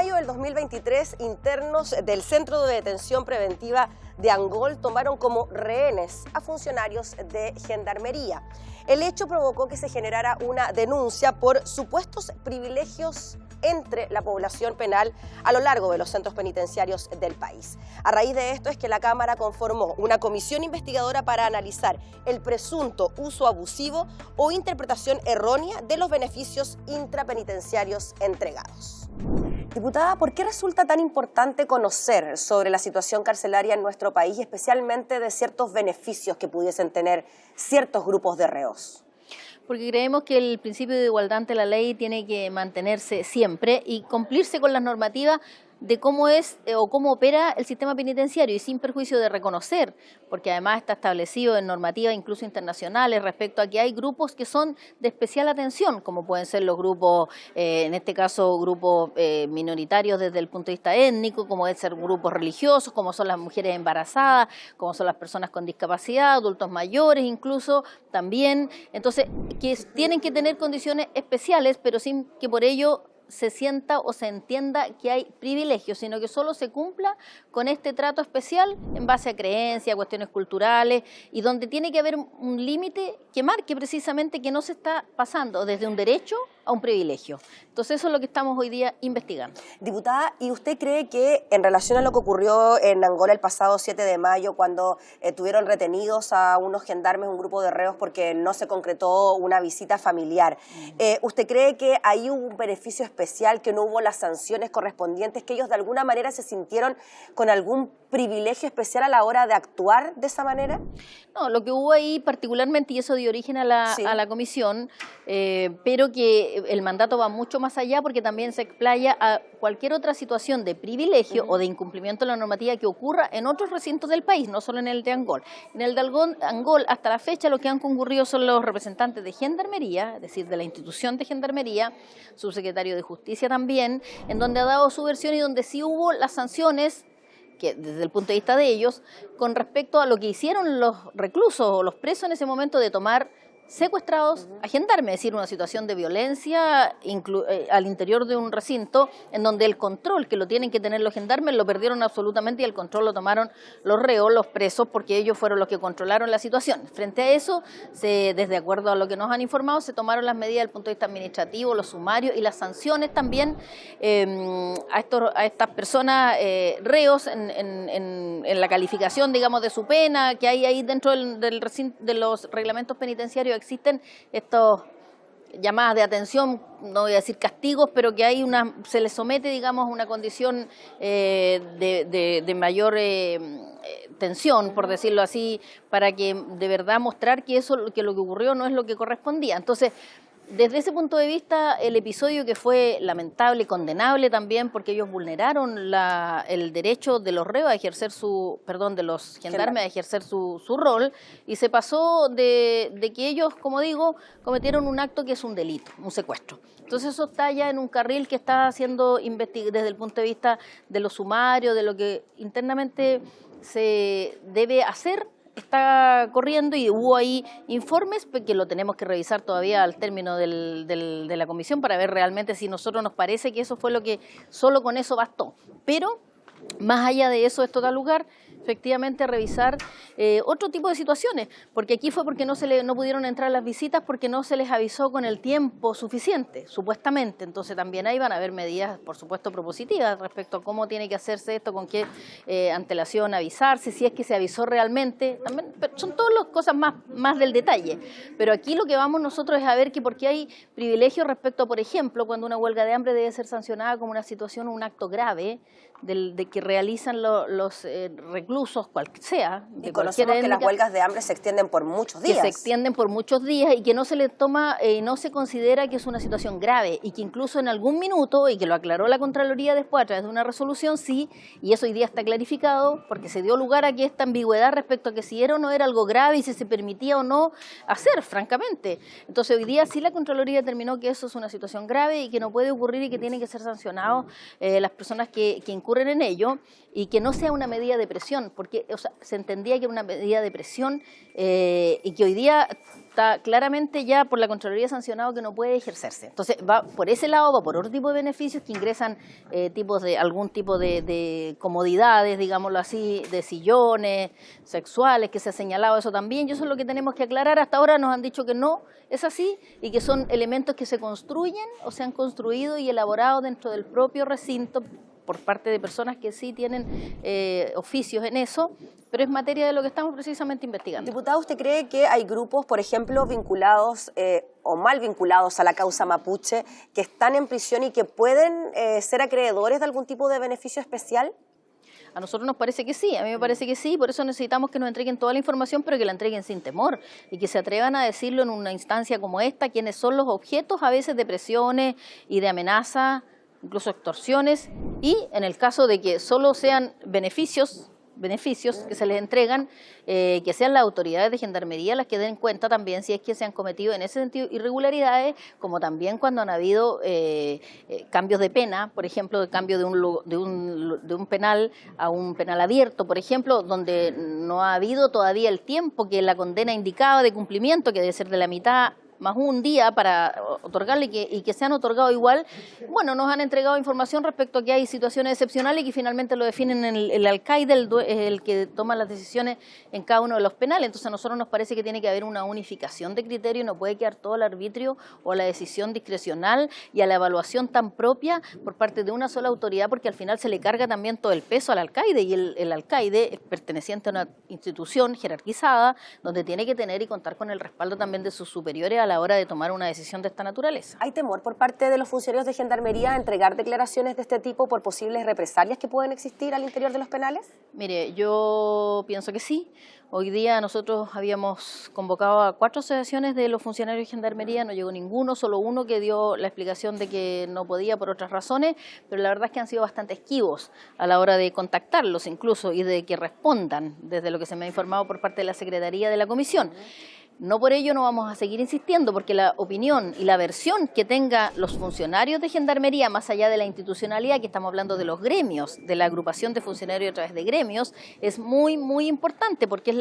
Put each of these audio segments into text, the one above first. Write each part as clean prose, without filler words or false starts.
mayo del 2023, internos del Centro de Detención Preventiva de Angol tomaron como rehenes a funcionarios de Gendarmería. El hecho provocó que se generara una denuncia por supuestos privilegios entre la población penal a lo largo de los centros penitenciarios del país. A raíz de esto es que la Cámara conformó una comisión investigadora para analizar el presunto uso abusivo o interpretación errónea de los beneficios intrapenitenciarios entregados. Diputada, ¿por qué resulta tan importante conocer sobre la situación carcelaria en nuestro país y especialmente de ciertos beneficios que pudiesen tener ciertos grupos de reos? Porque creemos que el principio de igualdad ante la ley tiene que mantenerse siempre y cumplirse con las normativas de cómo es o cómo opera el sistema penitenciario y sin perjuicio de reconocer, porque además está establecido en normativas incluso internacionales respecto a que hay grupos que son de especial atención, como pueden ser los grupos, en este caso grupos minoritarios desde el punto de vista étnico, como pueden ser grupos religiosos, como son las mujeres embarazadas, como son las personas con discapacidad, adultos mayores incluso también. Entonces, que tienen que tener condiciones especiales, pero sin que por ello se sienta o se entienda que hay privilegios, sino que solo se cumpla con este trato especial en base a creencias, a cuestiones culturales, y donde tiene que haber un límite que marque precisamente que no se está pasando desde un derecho a un privilegio. Entonces eso es lo que estamos hoy día investigando. Diputada, ¿y usted cree que en relación a lo que ocurrió en Angola el pasado 7 de mayo, cuando tuvieron retenidos a unos gendarmes, un grupo de reos, porque no se concretó una visita familiar, ¿usted cree que ahí hubo un beneficio especial, que no hubo las sanciones correspondientes, que ellos de alguna manera se sintieron con algún privilegio especial a la hora de actuar de esa manera? No, lo que hubo ahí particularmente, y eso dio origen a la comisión, pero que el mandato va mucho más allá porque también se explaya a cualquier otra situación de privilegio o de incumplimiento de la normativa que ocurra en otros recintos del país, no solo en el de Angol. En el de Angol, hasta la fecha, lo que han concurrido son los representantes de Gendarmería, es decir, de la institución de Gendarmería, subsecretario de Justicia también, en donde ha dado su versión y donde sí hubo las sanciones, que desde el punto de vista de ellos, con respecto a lo que hicieron los reclusos o los presos en ese momento de tomar secuestrados a gendarmes, es decir, una situación de violencia al interior de un recinto en donde el control que lo tienen que tener los gendarmes lo perdieron absolutamente y el control lo tomaron los reos, los presos, porque ellos fueron los que controlaron la situación. Frente a eso, desde acuerdo a lo que nos han informado, se tomaron las medidas desde el punto de vista administrativo, los sumarios y las sanciones también a estas personas reos en la calificación, digamos, de su pena que hay ahí dentro del recinto, de los reglamentos penitenciarios. Existen estos llamadas de atención, no voy a decir castigos, pero que se les somete, digamos, a una condición de mayor tensión, por decirlo así, para que de verdad mostrar que lo que ocurrió no es lo que correspondía. Entonces, desde ese punto de vista, el episodio que fue lamentable y condenable también, porque ellos vulneraron el derecho de los reos a ejercer de los gendarmes a ejercer su rol, y se pasó de que ellos, como digo, cometieron un acto que es un delito, un secuestro. Entonces eso está ya en un carril que está siendo investigado desde el punto de vista de lo sumario, de lo que internamente se debe hacer. Está corriendo y hubo ahí informes que lo tenemos que revisar todavía al término de la comisión para ver realmente si nosotros nos parece que eso fue lo que solo con eso bastó. Pero más allá de eso, esto da lugar efectivamente a revisar otro tipo de situaciones, porque aquí fue porque no pudieron entrar las visitas porque no se les avisó con el tiempo suficiente, supuestamente. Entonces también ahí van a haber medidas, por supuesto, propositivas respecto a cómo tiene que hacerse esto, con qué antelación avisarse, si es que se avisó realmente. También, son todas las cosas más del detalle, pero aquí lo que vamos nosotros es a ver que porque hay privilegios respecto, por ejemplo, cuando una huelga de hambre debe ser sancionada como una situación o un acto grave de que realizan los reclusos, cual sea. Y conocemos que las huelgas de hambre se extienden por muchos días. Que se extienden por muchos días y que no se le toma, no se considera que es una situación grave y que incluso en algún minuto, y que lo aclaró la Contraloría después a través de una resolución, sí, y eso hoy día está clarificado porque se dio lugar a que esta ambigüedad respecto a que si era o no era algo grave y si se permitía o no hacer, francamente. Entonces hoy día sí la Contraloría determinó que eso es una situación grave y que no puede ocurrir y que tienen que ser sancionados las personas que incurren incurren en ello, y que no sea una medida de presión, porque se entendía que era una medida de presión y que hoy día está claramente ya por la Contraloría sancionado que no puede ejercerse. Entonces va por ese lado, va por otro tipo de beneficios que ingresan algún tipo de comodidades, digámoslo así, de sillones sexuales, que se ha señalado eso también, y eso es lo que tenemos que aclarar. Hasta ahora nos han dicho que no es así y que son elementos que se construyen o se han construido y elaborado dentro del propio recinto por parte de personas que sí tienen oficios en eso, pero es materia de lo que estamos precisamente investigando. Diputada, ¿usted cree que hay grupos, por ejemplo, vinculados o mal vinculados a la causa mapuche, que están en prisión y que pueden ser acreedores de algún tipo de beneficio especial? A nosotros nos parece que sí, a mí me parece que sí, por eso necesitamos que nos entreguen toda la información, pero que la entreguen sin temor y que se atrevan a decirlo en una instancia como esta, quiénes son los objetos a veces de presiones y de amenazas, incluso extorsiones, y en el caso de que solo sean beneficios que se les entregan, que sean las autoridades de Gendarmería las que den cuenta también si es que se han cometido en ese sentido irregularidades, como también cuando han habido cambios de pena, por ejemplo, el cambio de un penal a un penal abierto, por ejemplo, donde no ha habido todavía el tiempo que la condena indicaba de cumplimiento, que debe ser de la mitad más un día para otorgarle y que se han otorgado igual. Bueno, nos han entregado información respecto a que hay situaciones excepcionales y que finalmente lo definen el alcaide, el que toma las decisiones en cada uno de los penales. Entonces a nosotros nos parece que tiene que haber una unificación de criterio y no puede quedar todo al arbitrio o a la decisión discrecional y a la evaluación tan propia por parte de una sola autoridad, porque al final se le carga también todo el peso al alcaide y el alcaide es perteneciente a una institución jerarquizada donde tiene que tener y contar con el respaldo también de sus superiores a la hora de tomar una decisión de esta naturaleza. ¿Hay temor por parte de los funcionarios de Gendarmería a entregar declaraciones de este tipo por posibles represalias que pueden existir al interior de los penales? Mire, yo pienso que sí. Hoy día nosotros habíamos convocado a 4 asociaciones de los funcionarios de Gendarmería, no llegó ninguno, solo uno que dio la explicación de que no podía por otras razones, pero la verdad es que han sido bastante esquivos a la hora de contactarlos incluso y de que respondan, desde lo que se me ha informado por parte de la Secretaría de la Comisión. No por ello no vamos a seguir insistiendo, porque la opinión y la versión que tengan los funcionarios de Gendarmería, más allá de la institucionalidad, que estamos hablando de los gremios, de la agrupación de funcionarios a través de gremios, es muy, muy importante, porque es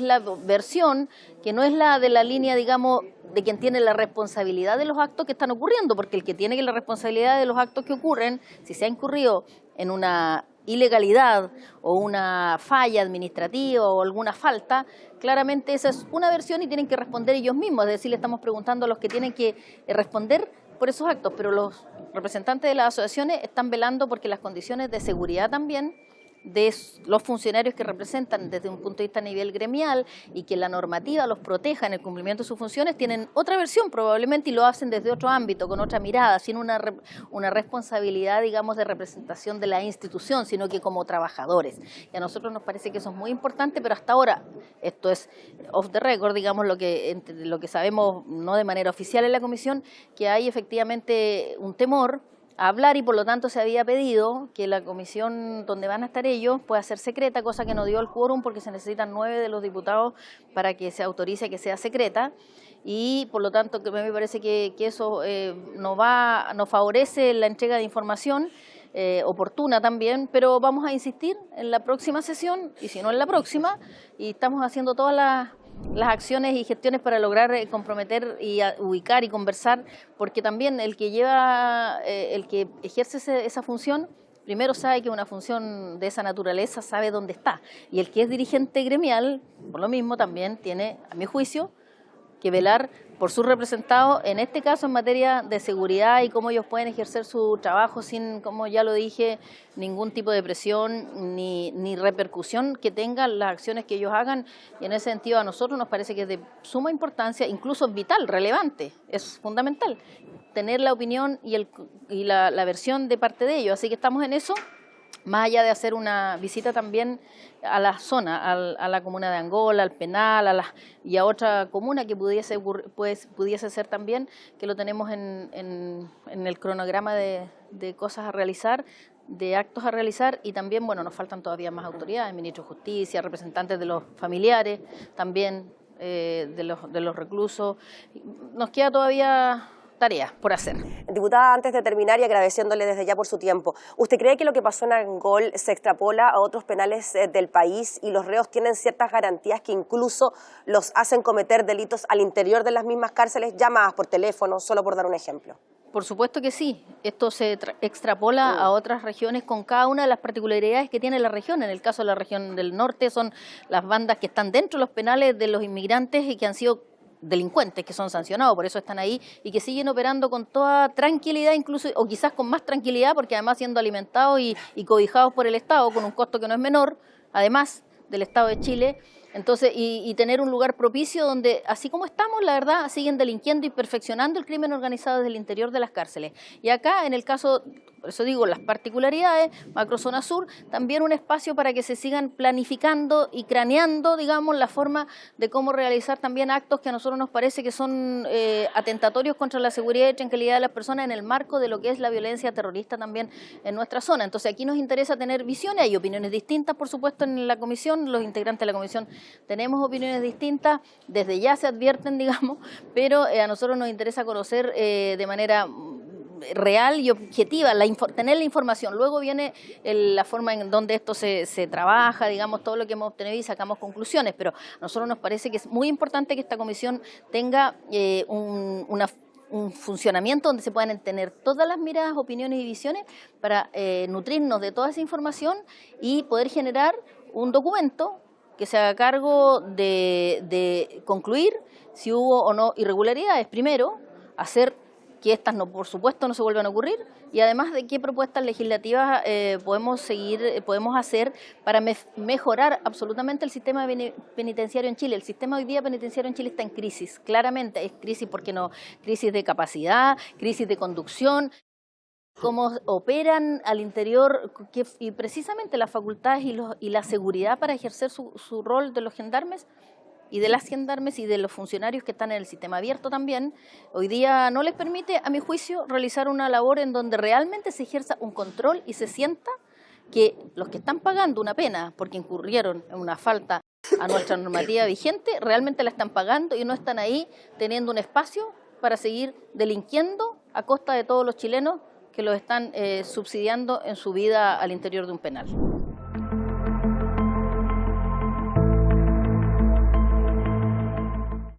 la versión que no es la de la línea, digamos, de quien tiene la responsabilidad de los actos que están ocurriendo, porque el que tiene la responsabilidad de los actos que ocurren, si se ha incurrido en una ilegalidad o una falla administrativa o alguna falta, claramente esa es una versión y tienen que responder ellos mismos, es decir, le estamos preguntando a los que tienen que responder por esos actos, pero los representantes de las asociaciones están velando porque las condiciones de seguridad también de los funcionarios que representan desde un punto de vista a nivel gremial y que la normativa los proteja en el cumplimiento de sus funciones, tienen otra versión probablemente y lo hacen desde otro ámbito, con otra mirada, sin una responsabilidad, digamos, de representación de la institución, sino que como trabajadores. Y a nosotros nos parece que eso es muy importante, pero hasta ahora, esto es off the record, digamos, lo que sabemos, no de manera oficial en la comisión, que hay efectivamente un temor a hablar y por lo tanto se había pedido que la comisión donde van a estar ellos pueda ser secreta, cosa que no dio el quórum porque se necesitan 9 de los diputados para que se autorice que sea secreta y por lo tanto que me parece que eso nos favorece la entrega de información oportuna también, pero vamos a insistir en la próxima sesión y si no en la próxima y estamos haciendo todas las acciones y gestiones para lograr comprometer y ubicar y conversar, porque también el que ejerce esa función, primero sabe que una función de esa naturaleza sabe dónde está, y el que es dirigente gremial, por lo mismo también tiene, a mi juicio, que velar por sus representados, en este caso en materia de seguridad y cómo ellos pueden ejercer su trabajo sin, como ya lo dije, ningún tipo de presión ni repercusión que tengan las acciones que ellos hagan. Y en ese sentido a nosotros nos parece que es de suma importancia, incluso vital, relevante, es fundamental tener la opinión y la versión de parte de ellos. Así que estamos en eso, más allá de hacer una visita también a la zona, a la comuna de Angola, al penal, y a otra comuna que pudiese ser también, que lo tenemos en el cronograma de cosas a realizar, de actos a realizar, y también, bueno, nos faltan todavía más autoridades, ministro de Justicia, representantes de los familiares, también de los reclusos. Nos queda todavía tareas por hacer. Diputada, antes de terminar y agradeciéndole desde ya por su tiempo, ¿usted cree que lo que pasó en Angol se extrapola a otros penales del país y los reos tienen ciertas garantías que incluso los hacen cometer delitos al interior de las mismas cárceles, llamadas por teléfono, solo por dar un ejemplo? Por supuesto que sí, esto se extrapola a otras regiones con cada una de las particularidades que tiene la región. En el caso de la región del norte son las bandas que están dentro de los penales de los inmigrantes y que han sido delincuentes, que son sancionados, por eso están ahí y que siguen operando con toda tranquilidad, incluso o quizás con más tranquilidad, porque además siendo alimentados y cobijados por el Estado con un costo que no es menor, además del Estado de Chile. Entonces, y tener un lugar propicio donde, así como estamos, la verdad, siguen delinquiendo y perfeccionando el crimen organizado desde el interior de las cárceles. Y acá, en el caso, por eso digo, las particularidades, Macrozona Sur, también un espacio para que se sigan planificando y craneando, digamos, la forma de cómo realizar también actos que a nosotros nos parece que son atentatorios contra la seguridad y tranquilidad de las personas en el marco de lo que es la violencia terrorista también en nuestra zona. Entonces, aquí nos interesa tener visiones, hay opiniones distintas, por supuesto, en la comisión, los integrantes de la comisión tenemos opiniones distintas, desde ya se advierten, digamos, pero a nosotros nos interesa conocer de manera real y objetiva, tener la información. Luego viene la forma en donde esto se trabaja, digamos, todo lo que hemos obtenido y sacamos conclusiones, pero a nosotros nos parece que es muy importante que esta comisión tenga un funcionamiento donde se puedan tener todas las miradas, opiniones y visiones para nutrirnos de toda esa información y poder generar un documento que se haga cargo de concluir si hubo o no irregularidades. Primero, hacer que estas, no, por supuesto, no se vuelvan a ocurrir y además de qué propuestas legislativas podemos hacer para mejorar absolutamente el sistema penitenciario en Chile. El sistema hoy día penitenciario en Chile está en crisis, claramente es crisis porque no, crisis de capacidad, crisis de conducción, cómo operan al interior y precisamente las facultades y la seguridad para ejercer su rol de los gendarmes y de las gendarmes y de los funcionarios que están en el sistema abierto también, hoy día no les permite, a mi juicio, realizar una labor en donde realmente se ejerza un control y se sienta que los que están pagando una pena porque incurrieron en una falta a nuestra normativa vigente, realmente la están pagando y no están ahí teniendo un espacio para seguir delinquiendo a costa de todos los chilenos que los están subsidiando en su vida al interior de un penal.